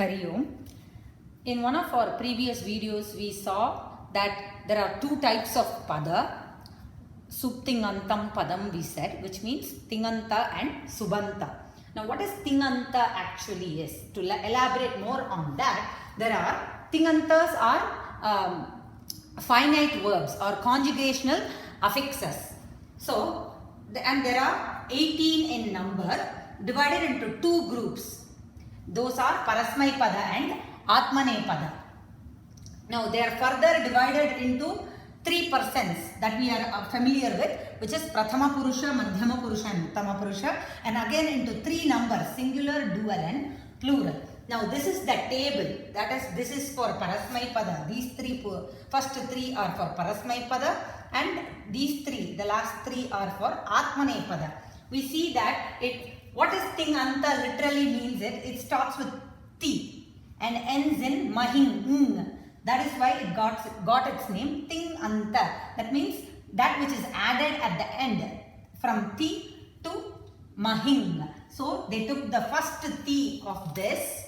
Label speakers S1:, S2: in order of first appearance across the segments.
S1: Hari Om. In one of our previous videos, we saw that there are two types of pada. Suptingantam padam we said, which means Tinganta and Subanta. Now, what is Tinganta actually is? To elaborate more on that, there are Tingantas are finite verbs or conjugational affixes. So, and there are 18 in number divided into two groups. Those are Parasmai Pada and Atmane Pada. Now they are further divided into three persons that we are familiar with, which is Prathama Purusha, Madhyama Purusha and Uttama Purusha, and again into three numbers, singular, dual and plural. Now this is the table, that is, this is for Parasmai Pada. These three, first three are for Parasmai Pada and these three, the last three are for Atmane Pada. We see that what is Tinganta literally means it starts with Ti and ends in Mahing. That is why it got its name Tinganta. That means that which is added at the end from Ti to Mahing. So they took the first Ti of this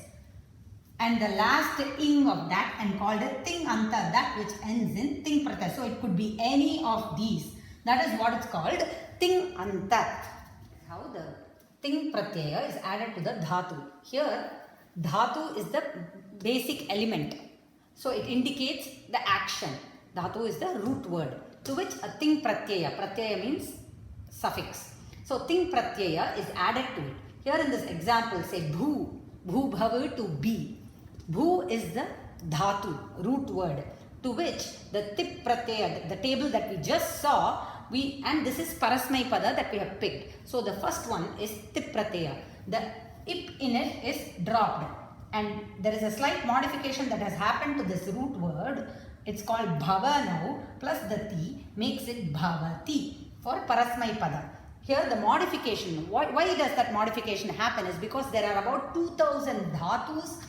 S1: and the last ing of that and called it Tinganta, that which ends in Ting Pratyaya. So it could be any of these. That is what it's called Tinganta. How the Ting Pratyaya is added to the Dhatu. Here, Dhatu is the basic element. So it indicates the action. Dhatu is the root word to which a Ting Pratyaya. Pratyaya means suffix. So Ting Pratyaya is added to it. Here in this example, say Bhu. Bhu Bhavu to be. Bhu is the Dhatu, root word, to which the Tip Pratyaya, the table that we just saw, and this is Parasmai Pada that we have picked. So the first one is Tip Pratyaya. The ip in it is dropped. And there is a slight modification that has happened to this root word. It's called Bhava now, plus the Ti makes it Bhavati for Parasmai Pada. Here the modification, why does that modification happen is because there are about 2000 dhatus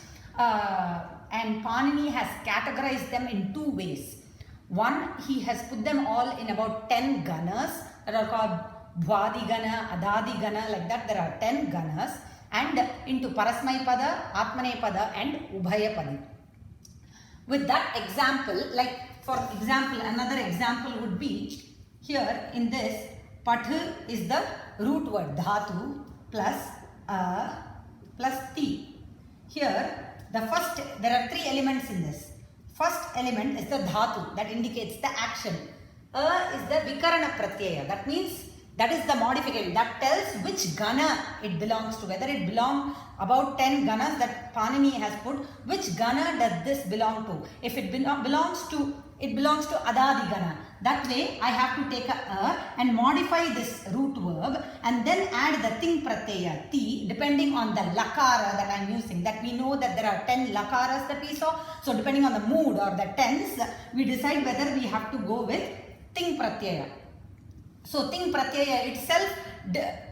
S1: and Panini has categorized them in two ways. One, he has put them all in about 10 ganas that are called Bhwadi Gana, Adadi Gana, like that there are 10 ganas, and into Parasmai Pada, Atmane Pada and Ubhaya Pada. With that example, like for example, another example would be here in this, Pathu is the root word Dhatu plus Ti. Here, the first, there are three elements in this. First element is the Dhatu that indicates the action. Is the Vikarana Pratyaya. That means that is the modification that tells which Gana it belongs to. Whether it belongs about 10 Ganas that Panini has put, which Gana does this belong to? If it belongs to Adadi Gana. That way I have to take a and modify this root verb and then add the Ting Pratyaya Ti depending on the Lakara that I am using. That we know that there are 10 Lakaras that we saw. So depending on the mood or the tense, we decide whether we have to go with Ting Pratyaya. So Ting Pratyaya itself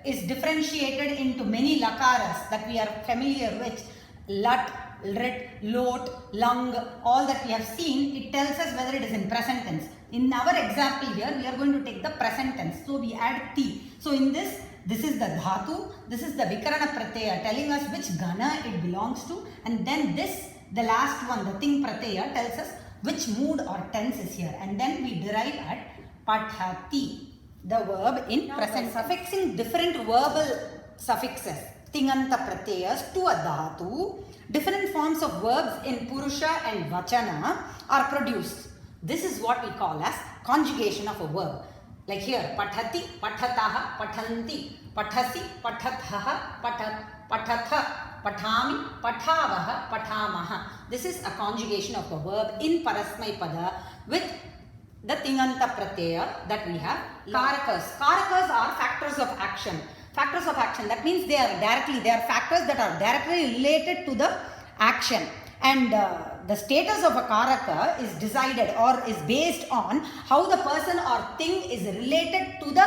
S1: is differentiated into many Lakaras that we are familiar with. Lat, Rit, Lot, Lung, all that we have seen, it tells us whether it is in present tense. In our example here, we are going to take the present tense. So we add Ti. So in this is the Dhatu, this is the Vikarana Pratyaya telling us which Gana it belongs to. And then this, the last one, the Ting Pratyaya tells us which mood or tense is here. And then we derive at Pathati, the verb in present. Suffixing different verbal suffixes, Tinganta Pratyayas to a Dhatu, different forms of verbs in Purusha and Vachana are produced. This is what we call as conjugation of a verb. Like here, Pathati, Pathataha, Pathanti, Pathasi, Pathathaha, Pathatha, Pathami, Pathavaha, Pathamaha. This is a conjugation of a verb in Parasmai Pada with the Tinganta Pratyaya that we have. Karakas. Karakas are factors of action. Factors of action, that means they are factors that are directly related to the action. And the status of a karaka is decided or is based on how the person or thing is related to the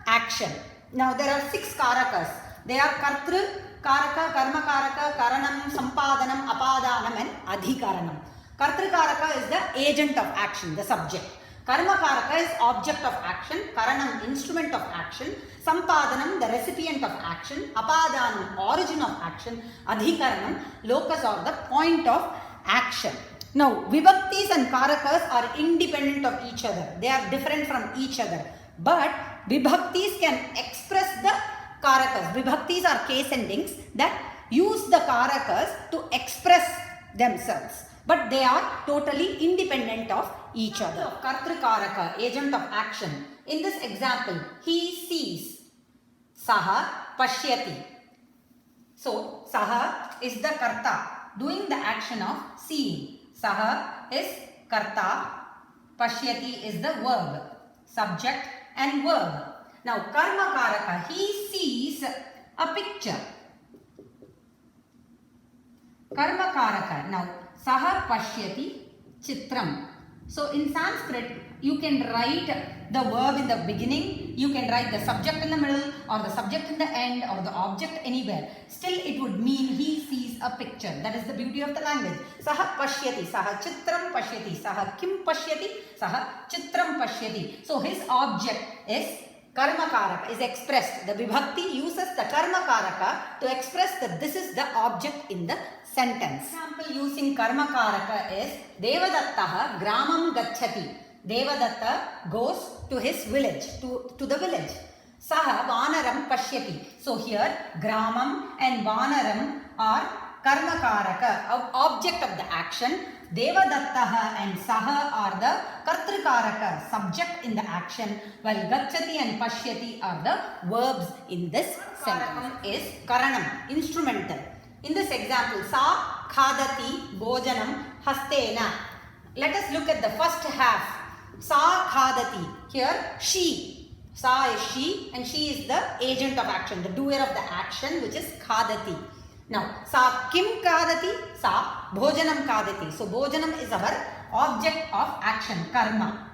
S1: action. Now there are 6 karakas. They are Kartru, Karaka, Karma Karaka, Karanam, Sampadanam, Apadanam and Adhikaranam. Kartru Karaka is the agent of action, the subject. Karma karaka is object of action, karanam instrument of action, sampadanam the recipient of action, apadanam origin of action, adhikaranam locus or the point of action. Now vibhaktis and karakas are independent of each other. They are different from each other. But vibhaktis can express the karakas. Vibhaktis are case endings that use the karakas to express themselves. But they are totally independent of each other. Kartrikaraka, agent of action. In this example, he sees. Saha pashyati. So, saha is the karta doing the action of seeing. Saha is karta. Pashyati is the verb. Subject and verb. Now, karma karaka, he sees a picture. Karma karaka. Now, saha pashyati chitram. So in Sanskrit, you can write the verb in the beginning, you can write the subject in the middle, or the subject in the end, or the object anywhere. Still it would mean he sees a picture. That is the beauty of the language. Saha pashyati, saha chitram pashyati, saha kim pashyati, saha chitram pashyati. So his object is karma karaka, is expressed. The vibhakti uses the karma karaka to express that this is the object in the sentence. Example using karma karaka is Devadattaha gramam gacchati. Devadatta goes to his village, to the village. Saha vanaram pashyati. So here gramam and vanaram are karma karaka, object of the action. Devadattaha and saha are the kartrikaraka, subject in the action, while gacchati and pashyati are the verbs in this sentence. Is karanam, instrumental. In this example, sa khadati bhojanam hastena. Let us look at the first half. Sa khadati. Here, she. Sa is she and she is the agent of action, the doer of the action, which is khadati. Now, sa kim khadati? Sa bhojanam khadati. So, bhojanam is our object of action, karma.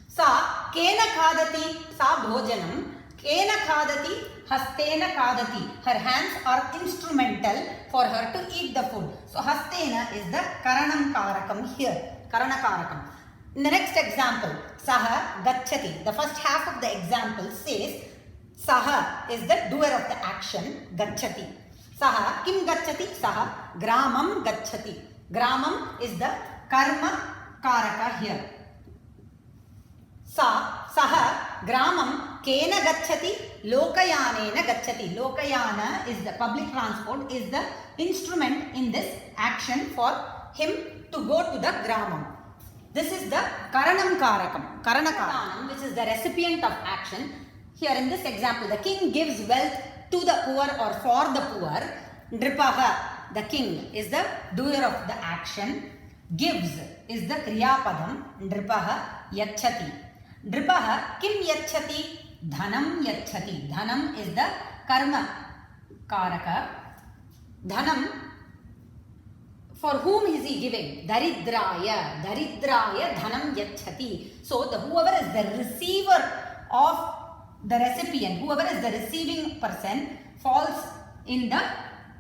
S1: Sa kena khadati? Sa bhojanam. Kena khadati? Hastena khadati. Her hands are instrumental for her to eat the food. So, hastena is the karanam karakam here. Karana karakam. In the next example, saha gacchati. The first half of the example says, saha is the doer of the action, gacchati. Saha kim gacchati? Saha gramam gacchati. Gramam is the karma karaka here. Saha gramam kena gacchati? Lokayanena gacchati. Lokayana is the public transport, is the instrument in this action for him to go to the gramam. This is the karanam karakam, karana karanam, which is the recipient of action. Here in this example, the king gives wealth to the poor or for the poor. Nripaha, the king, is the doer of the action. Gives is the kriyapadam. Nripaha yachati. Nripaha kim yachati? Dhanam yachati. Dhanam is the karma karaka. Dhanam, for whom is he giving? Daridraya. Daridraya dhanam yachati. So whoever is the receiver of the recipient, whoever is the receiving person, falls in the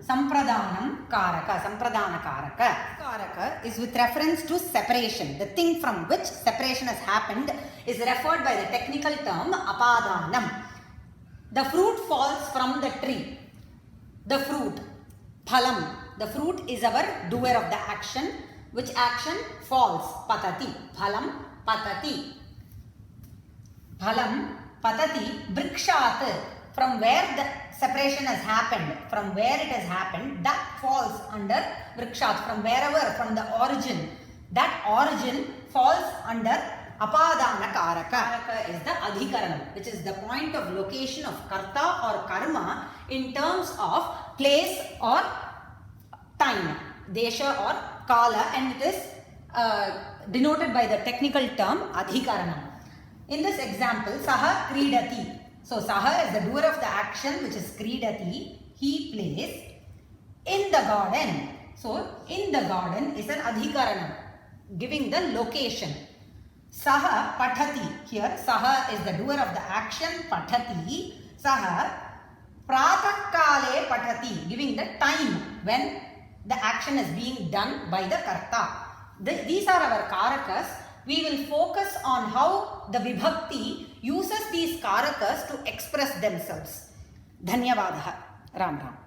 S1: sampradhanam karaka. Sampradhana karaka. Karaka is with reference to separation. The thing from which separation has happened is referred by the technical term apadhanam. The fruit falls from the tree. The fruit, phalam. The fruit is our doer of the action. Which action? Falls. Patati. Phalam patati. Phalam patati. Vrikshat. From where the separation has happened, from where it has happened, that falls under vrikshat. From wherever, from the origin. That origin falls under apadana karaka. Karaka is the adhikaranam, which is the point of location of karta or karma in terms of place or time, desha or kala, and it is denoted by the technical term adhikaranam. In this example, saha kridati. So, saha is the doer of the action, which is kridati. He plays in the garden. So, in the garden is an adhikaranam, giving the location. Saha pathati. Here, saha is the doer of the action, pathati. Saha pratakale pathati, giving the time when the action is being done by the karta. These are our karakas we will focus on how the vibhakti uses these karakas to express themselves. Dhanyavadah. Ram Ram.